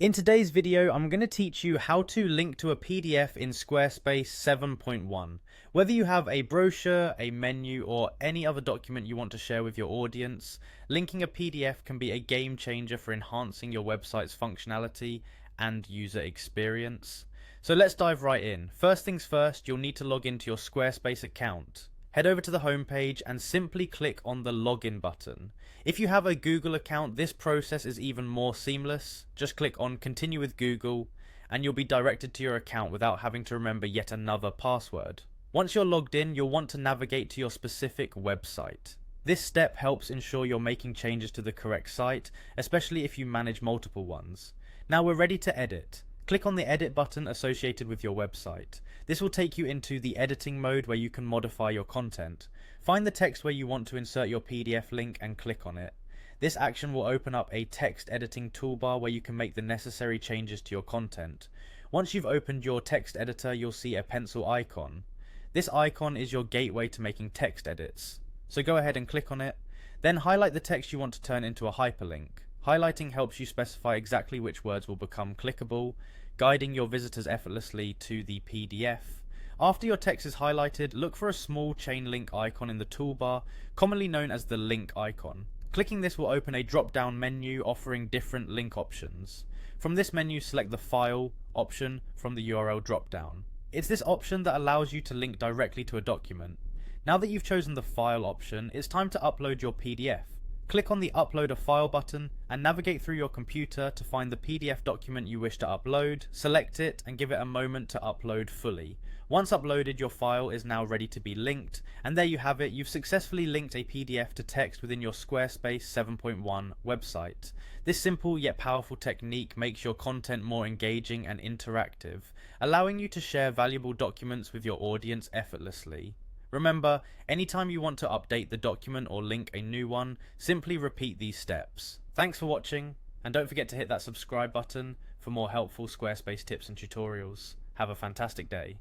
In today's video, I'm going to teach you how to link to a PDF in Squarespace 7.1. Whether you have a brochure, a menu, or any other document you want to share with your audience, linking a PDF can be a game changer for enhancing your website's functionality and user experience. So let's dive right in. First things first, you'll need to log into your Squarespace account. Head over to the home page and simply click on the login button. If you have a Google account, this process is even more seamless. Just click on continue with Google and you'll be directed to your account without having to remember yet another password. Once you're logged in, you'll want to navigate to your specific website. This step helps ensure you're making changes to the correct site, especially if you manage multiple ones. Now we're ready to edit. Click on the edit button associated with your website. This will take you into the editing mode where you can modify your content. Find the text where you want to insert your PDF link and click on it. This action will open up a text editing toolbar where you can make the necessary changes to your content. Once you've opened your text editor, you'll see a pencil icon. This icon is your gateway to making text edits. So go ahead and click on it. Then highlight the text you want to turn into a hyperlink. Highlighting helps you specify exactly which words will become clickable, guiding your visitors effortlessly to the PDF. After your text is highlighted, look for a small chain link icon in the toolbar, commonly known as the link icon. Clicking this will open a drop-down menu offering different link options. From this menu, select the File option from the URL drop-down. It's this option that allows you to link directly to a document. Now that you've chosen the File option, it's time to upload your PDF. Click on the Upload a File button and navigate through your computer to find the PDF document you wish to upload, select it and give it a moment to upload fully. Once uploaded, your file is now ready to be linked, and there you have it, you've successfully linked a PDF to text within your Squarespace 7.1 website. This simple yet powerful technique makes your content more engaging and interactive, allowing you to share valuable documents with your audience effortlessly. Remember, anytime you want to update the document or link a new one, simply repeat these steps. Thanks for watching, and don't forget to hit that subscribe button for more helpful Squarespace tips and tutorials. Have a fantastic day.